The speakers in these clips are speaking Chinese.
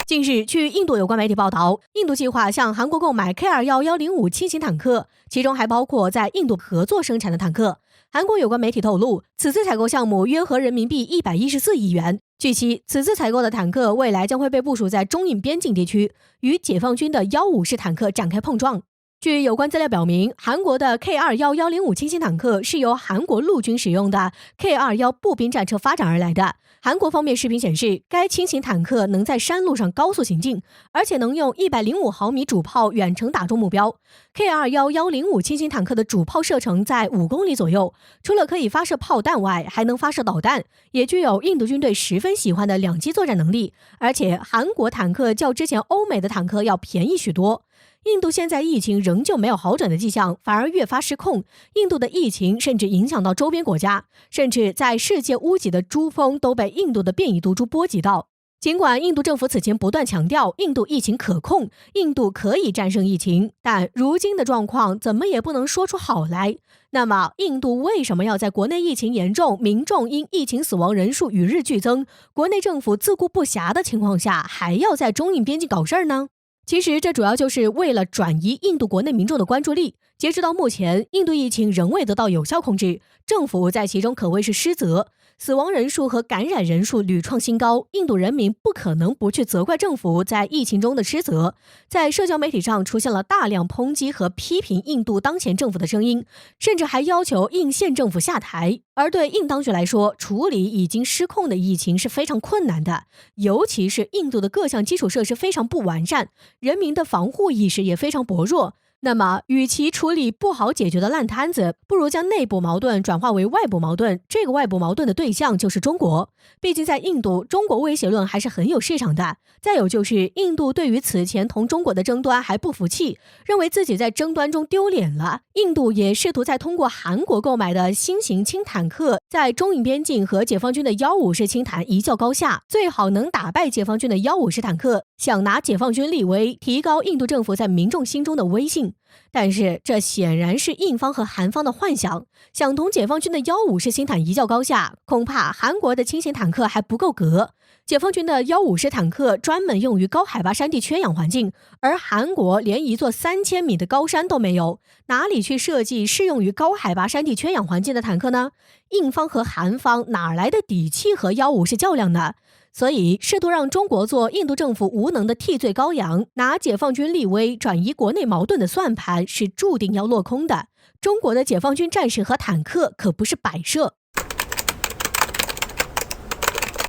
近日，据印度有关媒体报道，印度计划向韩国购买 K21105轻型坦克，其中还包括在印度合作生产的坦克。韩国有关媒体透露，此次采购项目约合人民币114亿元。据悉，此次采购的坦克未来将会被部署在中印边境地区，与解放军的150式坦克展开碰撞。据有关资料表明，韩国的 K21105轻型坦克是由韩国陆军使用的 K21步兵战车发展而来的。韩国方面视频显示，该轻型坦克能在山路上高速行进，而且能用105毫米主炮远程打中目标。K21105轻型坦克的主炮射程在5公里左右，除了可以发射炮弹外，还能发射导弹，也具有印度军队十分喜欢的两栖作战能力。而且韩国坦克较之前欧美的坦克要便宜许多。印度现在疫情仍旧没有好转的迹象，反而越发失控。印度的疫情甚至影响到周边国家，甚至在世界屋脊的珠峰都被印度的变异毒株波及到。尽管印度政府此前不断强调印度疫情可控，印度可以战胜疫情，但如今的状况怎么也不能说出好来。那么，印度为什么要在国内疫情严重、民众因疫情死亡人数与日俱增、国内政府自顾不暇的情况下，还要在中印边境搞事儿呢？其实这主要就是为了转移印度国内民众的关注力。截止到目前，印度疫情仍未得到有效控制，政府在其中可谓是失责，死亡人数和感染人数屡创新高，印度人民不可能不去责怪政府在疫情中的失责。在社交媒体上出现了大量抨击和批评印度当前政府的声音，甚至还要求印县政府下台。而对印当局来说，处理已经失控的疫情是非常困难的，尤其是印度的各项基础设施非常不完善，人民的防护意识也非常薄弱。那么，与其处理不好解决的烂摊子，不如将内部矛盾转化为外部矛盾。这个外部矛盾的对象就是中国。毕竟在印度，中国威胁论还是很有市场的。再有就是，印度对于此前同中国的争端还不服气，认为自己在争端中丢脸了。印度也试图在通过韩国购买的新型轻坦克，在中印边境和解放军的150式轻坦一较高下，最好能打败解放军的150式坦克，想拿解放军立威，提高印度政府在民众心中的威信。但是这显然是印方和韩方的幻想，想同解放军的150式轻坦一较高下，恐怕韩国的轻型坦克还不够格。解放军的150式坦克专门用于高海拔山地缺氧环境，而韩国连一座3000米的高山都没有，哪里去设计适用于高海拔山地缺氧环境的坦克呢？印方和韩方哪来的底气和150式较量呢？所以，试图让中国做印度政府无能的替罪羔羊，拿解放军立威转移国内矛盾的算盘是注定要落空的。中国的解放军战士和坦克可不是摆设。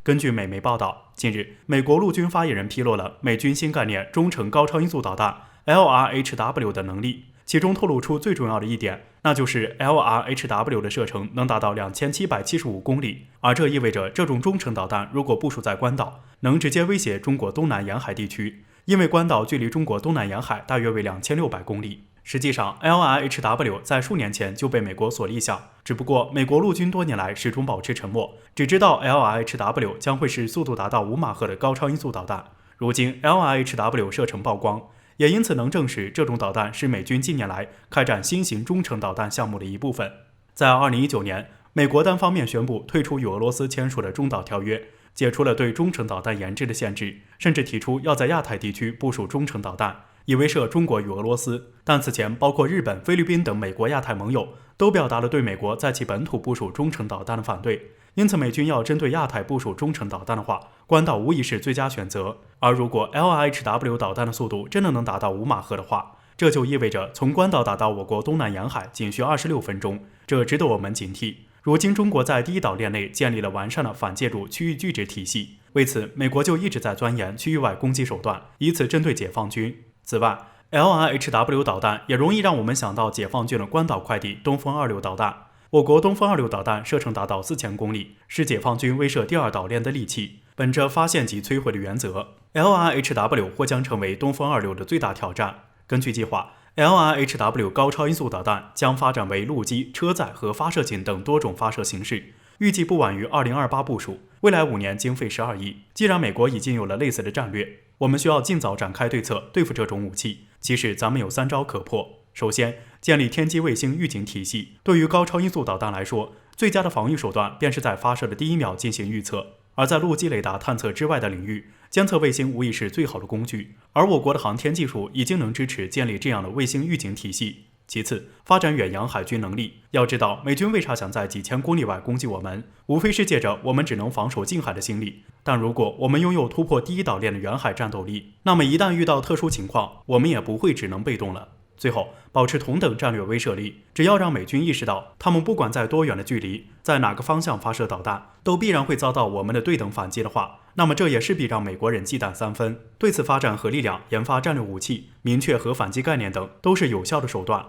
根据美媒报道，近日，美国陆军发言人披露了美军新概念中程高超音速导弹 LRHW 的能力，其中透露出最重要的一点，那就是 LRHW 的射程能达到2775公里，而这意味着这种中程导弹如果部署在关岛，能直接威胁中国东南沿海地区，因为关岛距离中国东南沿海大约为2600公里。实际上 LRHW 在数年前就被美国所立项，只不过美国陆军多年来始终保持沉默，只知道 LRHW 将会是速度达到5马赫的高超音速导弹。如今 LRHW 射程曝光，也因此能证实这种导弹是美军近年来开展新型中程导弹项目的一部分。在2019年，美国单方面宣布退出与俄罗斯签署的中导条约，解除了对中程导弹研制的限制，甚至提出要在亚太地区部署中程导弹，以威慑中国与俄罗斯。但此前包括日本、菲律宾等美国亚太盟友都表达了对美国在其本土部署中程导弹的反对，因此美军要针对亚太部署中程导弹的话，关岛无疑是最佳选择。而如果 LRHW 导弹的速度真的能达到5马赫的话，这就意味着从关岛打到我国东南沿海仅需26分钟，这值得我们警惕。如今中国在第一岛链内建立了完善的反介入区域拒止体系，为此美国就一直在钻研区域外攻击手段，以此针对解放军。此外， LRHW 导弹也容易让我们想到解放军的关岛快递东风26导弹。我国东风26导弹射程达到4000公里，是解放军威慑第二岛链的利器。本着发现即摧毁的原则， LRHW 或将成为东风26的最大挑战。根据计划， LRHW 高超音速导弹将发展为陆基、车载和发射井等多种发射形式，预计不晚于2028部署，未来5年经费12亿。既然美国已经有了类似的战略，我们需要尽早展开对策对付这种武器。其实咱们有3招可破。首先，建立天基卫星预警体系。对于高超音速导弹来说，最佳的防御手段便是在发射的第1秒进行预测。而在陆基雷达探测之外的领域，监测卫星无疑是最好的工具，而我国的航天技术已经能支持建立这样的卫星预警体系。其次，发展远洋海军能力。要知道，美军为啥想在几千公里外攻击我们，无非是借着我们只能防守近海的心理。但如果我们拥有突破第一岛链的远海战斗力，那么一旦遇到特殊情况，我们也不会只能被动了。最后，保持同等战略威慑力。只要让美军意识到，他们不管在多远的距离，在哪个方向发射导弹，都必然会遭到我们的对等反击的话，那么这也势必让美国人忌惮3分。对此发展核力量、研发战略武器、明确核反击概念等，都是有效的手段。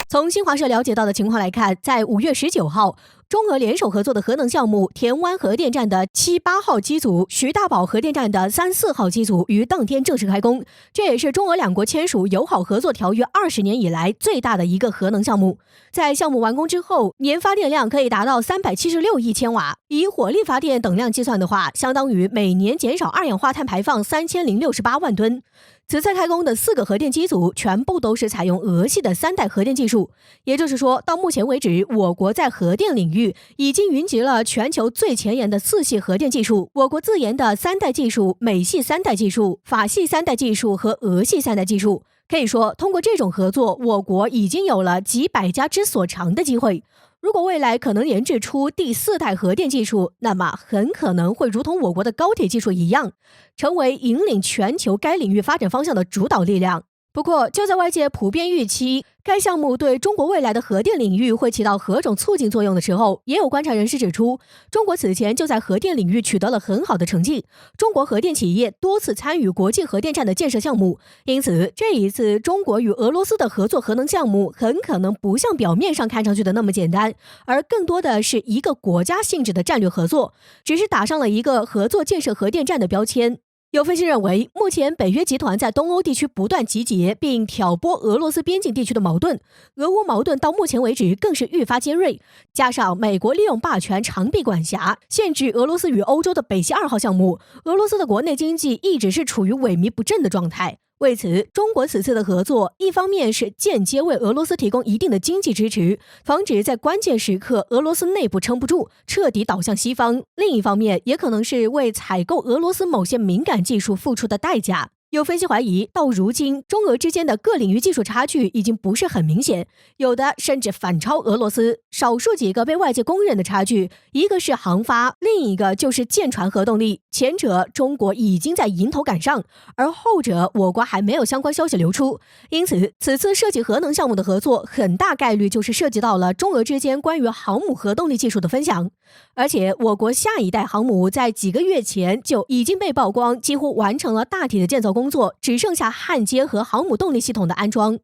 从新华社了解到的情况来看，在5月19号，中俄联手合作的核能项目田湾核电站的7、8号机组、徐大宝核电站的3、4号机组于当天正式开工，这也是中俄两国签署友好合作条约20年以来最大的一个核能项目。在项目完工之后，年发电量可以达到376亿千瓦，以火力发电等量计算的话，相当于每年减少二氧化碳排放3068万吨。此次开工的4个核电机组全部都是采用俄系的3代核电技术，也就是说，到目前为止，我国在核电领域已经云集了全球最前沿的4系核电技术，我国自研的3代技术、美系3代技术、法系3代技术和俄系3代技术。可以说，通过这种合作，我国已经有了几百家之所长的机会。如果未来可能研制出第4代核电技术，那么很可能会如同我国的高铁技术一样，成为引领全球该领域发展方向的主导力量。不过，就在外界普遍预期该项目对中国未来的核电领域会起到何种促进作用的时候，也有观察人士指出，中国此前就在核电领域取得了很好的成绩，中国核电企业多次参与国际核电站的建设项目，因此这一次中国与俄罗斯的合作核能项目很可能不像表面上看上去的那么简单，而更多的是一个国家性质的战略合作，只是打上了一个合作建设核电站的标签。有分析认为，目前北约集团在东欧地区不断集结并挑拨俄罗斯边境地区的矛盾，俄乌矛盾到目前为止更是愈发尖锐，加上美国利用霸权长臂管辖，限制俄罗斯与欧洲的北溪2号项目，俄罗斯的国内经济一直是处于萎靡不振的状态。为此，中国此次的合作，一方面是间接为俄罗斯提供一定的经济支持，防止在关键时刻俄罗斯内部撑不住，彻底倒向西方；另一方面，也可能是为采购俄罗斯某些敏感技术付出的代价。有分析怀疑，到如今，中俄之间的各领域技术差距已经不是很明显，有的甚至反超俄罗斯。少数几个被外界公认的差距，一个是航发，另一个就是舰船核动力。前者中国已经在迎头赶上，而后者我国还没有相关消息流出。因此，此次涉及核能项目的合作，很大概率就是涉及到了中俄之间关于航母核动力技术的分享。而且，我国下一代航母在几个月前就已经被曝光，几乎完成了大体的建造工作，只剩下焊接和航母动力系统的安装。